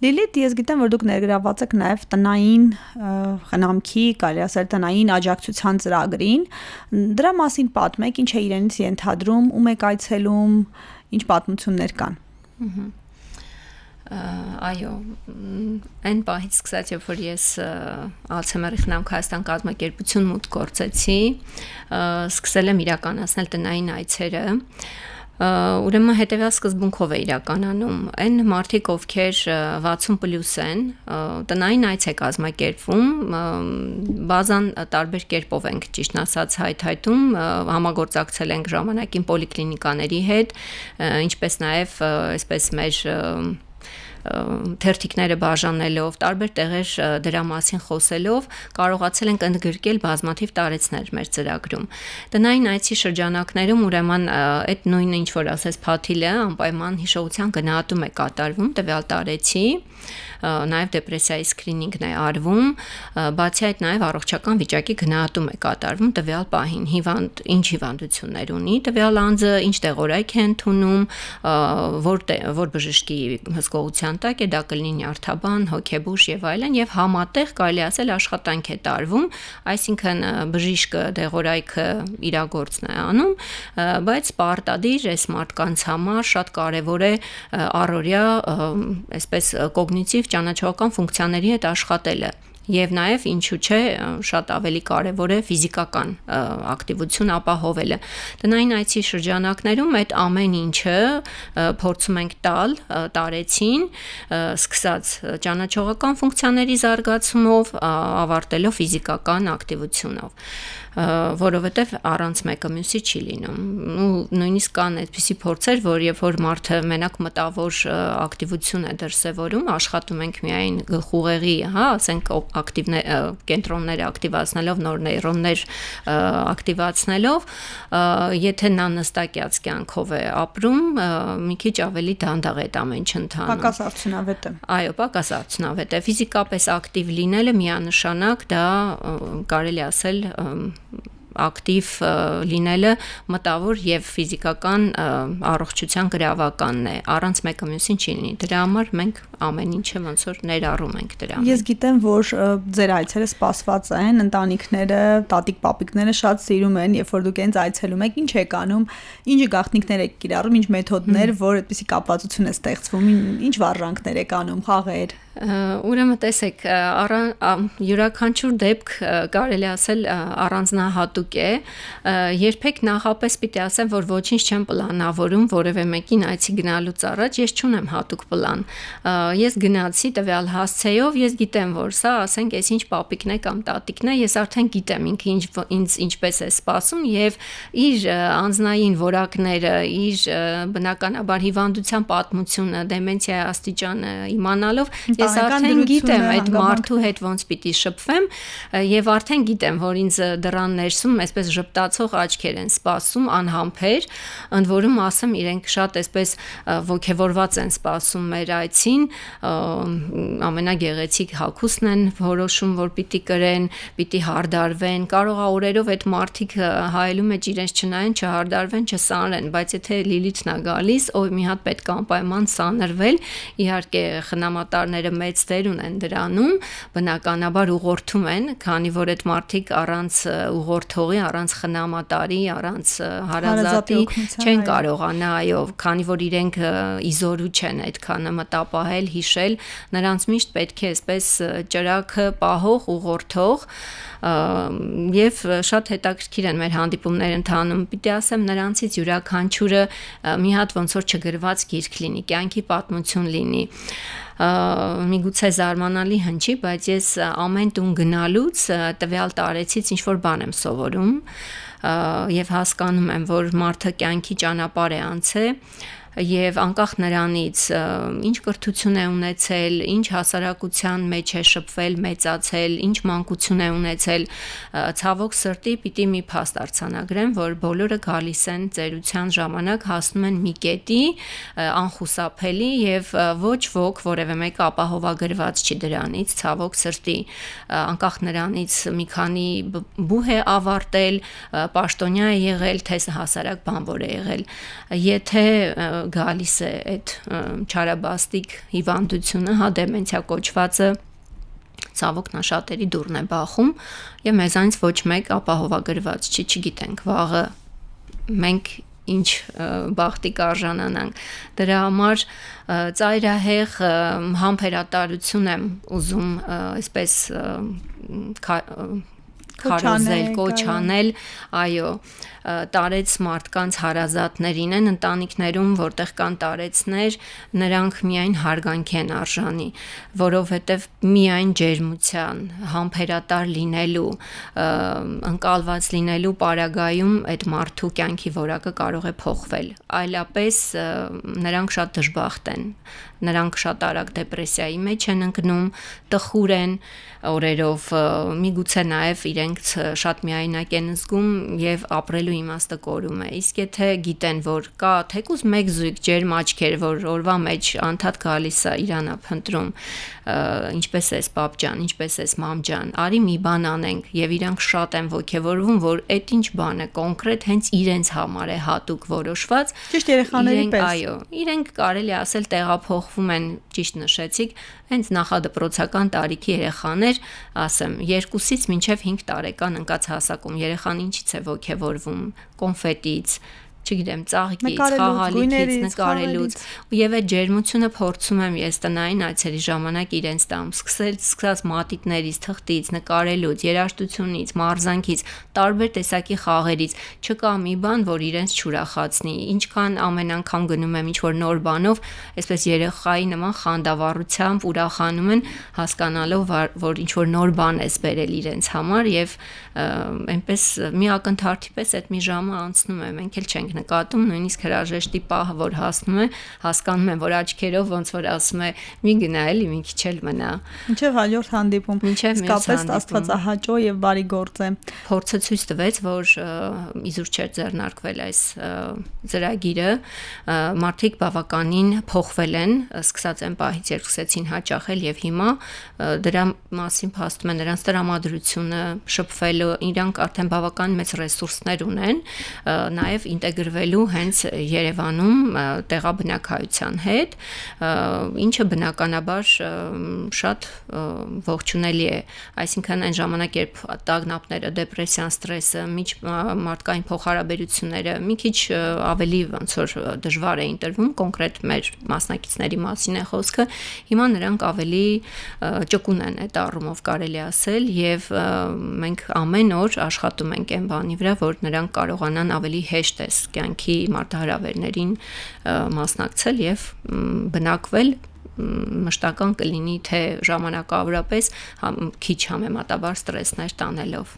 Լիլիթ, ես գիտեմ, որ դուք ներգրաված եք նաև տնային խնամքի, կարելի ասել տնային աջակցության ծրագրին։ Դրա մասին պատմեք, ինչ է իրենից ենթադրում, ում եք այցելում, ինչ պատմություններ կան։ Այո, այն պահից սկսած, երբ որ ես Ալցհեյմերի խնամք Հայաստան կազմակերպություն մուտք գործեցի, սկսել եմ իրականացնել տնային այցերը, ուրեմն հետևյալ սկզբունքով է իրականանում, այն մարդիկ, ովքեր 60+ են, տնային այց է կազմակերպվում, բազան տարբեր կերպով ենք ճիշտն ասած հայթայթում, համագործակցել ենք ժամանակին պոլիկլինիկաների հետ, ինչպես նաև այսպես մեր թերթիկները բաժանելով, տարբեր տեղեր դրա մասին խոսելով կարողացել ենք ընդգրկել բազմաթիվ տարեցներ մեր ծրագրում։ Տնային այցի շրջանակներում ուրեմն այդ նույնը ինչ որ ասես Փաթիլը անպայման հիշողության գնահատում է կատարվում տվյալ տարեցի, նաև դեպրեսիայի սկրինինգն է արվում, բացի այդ նաև առողջական վիճակի գնահատում է կատարվում տվյալ պահին, ինչ հիվանդություններ ունի, տվյալ անձը ինչ տեղորայք է ընդունում, որ բժշկի հսկողության տակ է, դա կլինի նյարդաբան, հոգեբույժ եւ այլն, եւ համատեղ կարելի ասել աշխատանք է տարվում, այսինքն բժիշկը տեղորայքը իր գործն է անում, բայց պարտադիր այս մարդկանց համար շատ կարեւոր է առօրյա այսպես կոգնիտիվ ճանաչողական ֆունկցիաների հետ աշխատելը եւ նաեւ ինչու՞ չէ շատ ավելի կարեւոր է ֆիզիկական ակտիվություն ապահովելը։ Տնային այցի շրջանակներում այդ ամեն ինչը փորձում ենք տալ տարեցին, սկսած ճանաչողական ֆունկցիաների զարգացումով, ավարտելով ֆիզիկական ակտիվությունով, որովհետև առանց մեկը մյուսի չի լինում։ Նույնիսկ կան այդպիսի փորձեր, որ երբ որ մարդը մենակ մտավոր ակտիվություն է դրսևորում, աշխատում ենք միայն գլխուղեղի, ասենք կենտրոնները ակտիվացնելով, նոր նեյրոններ ակտիվացնելով, եթե նա նստակյաց կյանքով է ապրում, մի քիչ ավելի դանդաղ է այդ ամեն ինչ ընթանում։ Պակաս արդյունավետ է։ Այո, պակաս արդյունավետ է։ Ֆիզիկապես ակտիվ լինելը միանշանակ դա կարելի ասել ակտիվ լինելը մտավոր եւ ֆիզիկական առողջության գրավականն է, առանց մեկը մյուսին չի լինի։ Դրա համար մենք ամեն ինչը ոնց որ ներառում ենք դրա։ Ես գիտեմ, որ ձեր այցերը սպասված են, ընտանիքները, տատիկ-պապիկները շատ սիրում են, երբ որ դուք հենց այցելում եք, ինչ եք անում, ինչ գաղտնիքներ եք կիրառում, ինչ մեթոդներ, որ այդպիսի կապվածություն է ստեղծվում, ինչ վարժանքներ եք անում, խաղեր։ Ուրեմն տեսեք, յուրաքանչյուր դեպք կարելի ասել առանձնահատուկ է, երբեք նախապես պիտի ասեմ, որ ոչինչ չեմ պլանավորում որևէ մեկին այցի գնալուց առաջ, ես չունեմ հատուկ պլան, ես գնացի տվյալ հասցեով, ես գիտեմ, որ սա ասենք այս ինչ պապիկն է կամ տատիկն է, ես արդեն գիտեմ ինքը ինձ ինչպես է սպասում եւ իր անձնային որակները, իր բնականաբար հիվանդության պատմությունը, դեմենցիայի աստիճանը իմանալով ես արդեն գիտեմ այդ մարդու հետ ոնց պիտի շփվեմ եւ արդեն գիտեմ, որ ինձ դռան ներսում այսպես ժպտացող աչքեր են սպասում անհամբեր, ընդ որում ասեմ իրենք շատ այսպես ոգևորված են սպասում մեր այցին, ամենագեղեցիկ հագուստն են որոշում, որ պիտի կրեն, պիտի հարդարվեն, կարող է օրերով այդ մարդիկ հայելու մեջ իրենց չնայեն, չհարդարվեն, չսանրեն, բայց եթե Լիլիթն է գալիս, ով մի հատ պետք է անպայման սանրվել, իհարկե խնամատարները մեծ դեր ունեն դրանում, բնականաբար ուղղորդում են, քանի որ այդ մարդիկ առանց ուղղորդողի, առանց խնամատարի, առանց հարազատի չեն կարողանա, այո, քանի որ իրենք իզորու չեն այդքանը մտապահել, հիշել, նրանց միշտ պետք է այսպես ճրագը պահող, ուղղորդող եւ շատ հետաքրքիր են մեր հանդիպումներ ընթանում, պիտի ասեմ նրանցից յուրաքանչյուրը մի հատ ոնց որ չգրված գիրք լինի, կյանքի պատմություն լինի, միգուցե զարմանալի հնչի, բայց ես ամեն տուն գնալուց տվյալ տարեցից ինչ որ բան եմ սովորում եւ հասկանում եմ, որ մարդը կյանքի ճանապարհ է անցել եւ անկախ նրանից ինչ կրթություն է ունեցել, ինչ հասարակության մեջ է շփվել, մեծացել, ինչ մանկություն է ունեցել, ցավոք սրտի պիտի մի փաստ արձանագրեմ, որ բոլորը գալիս են ծերության ժամանակ, հասնում են մի կետի անխուսափելի եւ ոչ ոք որևէ մեկը ապահովագրված չի դրանից, ցավոք սրտի, անկախ նրանից մի քանի բուհ է ավարտել, պաշտոնյա է եղել, թե հասարակ բանվոր է եղել, եթե գալիս է այդ չարաբաստիկ հիվանդությունը, հա դեմենցիա կոչվածը ցավոք նա շատերի դուրն է բախում եւ մեզանից ոչ մեկ ապահովագրված չի, չգիտենք վաղը մենք ինչ բախտի կարժանանանք դրա համար ծայրահեղ համբերատարություն եմ ուզում այսպես քարոզել, կոչանել, այո, տարեց մարդկանց հարազատներին են ընտանիքներում, որտեղ կան տարեցներ, նրանք միայն հարգանքի են արժանի, որովհետև միայն ջերմության, համբերատար լինելու, ընկալված լինելու պարագայում այդ մարդու կյանքի որակը կարող է փոխվել, այլապես նրանք շատ դժբախտ են, նրանք շատ արագ դեպրեսիայի մեջ են ընկնում, տխուր են օրերով, միգուցե նաև իրենք շատ միայնակ են զգում եւ ապրելու իմաստը կորում է։ Իսկ եթե գիտեն, որ կա թեկուզ մեկ զույգ ջերմ աչքեր, որ օրվա մեջ անդադ գալիս է իրանա փնտրում, ինչպես էս պապ ջան, ինչպես էս մամ ջան, արի մի բան անենք եւ իրանք շատ են ոգևորվում, որ այդ ինչ բան է կոնկրետ հենց իրենց համար է հատուկ որոշված։ Ճիշտ երեխաների պես։ Այո, իրենք կարելի ասել տեղափոխվում են, ճիշտ նշեցիք, հենց նախադպրոցական տարիքի երեխաներ, ասեմ, 2-ից մինչև 5 տարեկան ընկած հասակում երեխան ինչից է ոգևորվում, կոնֆետից, չգիտեմ, ծաղիկից, խաղալիքից, նկարելուց եւ այդ ջերմությունը փորձում եմ ես տնային այցերի ժամանակ իրենց տամ, սկսած մատիտներից, թղթից, նկարելուց, երաժշտությունից, մարզանքից, տարբեր տեսակի խաղերից, չկա մի բան, որ իրենց չուրախացնի, ինչքան ամեն անգամ գնում եմ ինչ-որ նոր բանով, այսպես երեխայի նման խանդավառությամբ ուրախանում են, հասկանալով, որ ինչ-որ նոր բան ես բերել իրենց համար եւ այնպես մի ակնթարթի պես այդ մի ժամը անցնում է, մենք էլ չենք նկատում, նույնիսկ հրաժեշտի պահը, որ հասնում է, հասկանում եմ, որ աչքերով ոնց որ ասում է՝ մի գնա էլի, մի քիչ էլ մնա։ Մինչև հաջորդ հանդիպում։ Իսկապես աստվածահաճո եւ բարի գործ է։ Փորձը ցույց տվեց, որ իզուր չէր ձեռնարկվել այս ծրագիրը, մարդիկ բավականին փոխվել են, սկսած այն պահից, երբ սկսեցին հաճախել եւ հիմա դրա մասին փաստում է նրանց տրամադրությունը, շփվելու, իրանք արդեն բավական մեծ ռեսուրսներ ունեն, նաեւ ինտեգրվելու հենց Երևանում տեղաբնակայության հետ, ինչը բնականաբար շատ ողջունելի է, այսինքն այն ժամանակ, երբ տագնապները, դեպրեսիան, ստրեսը, միջմարդկային փոխհարաբերությունները մի քիչ ավելի ոնց որ դժվար էին տրվում, կոնկրետ մեր մասնակիցների մասին է խոսքը, հիմա նրանք ավելի ճկուն են այդ առումով կարելի ասել եւ մենք ամեն օր աշխատում ենք այն բանի վրա, որ նրանք կարողանան ավելի հեշտ էս կյանքի մարտահրավերներին մասնակցել եւ բնակվել մշտական կլինի թե ժամանակավորապես քիչ համեմատաբար ստրեսներ տանելով։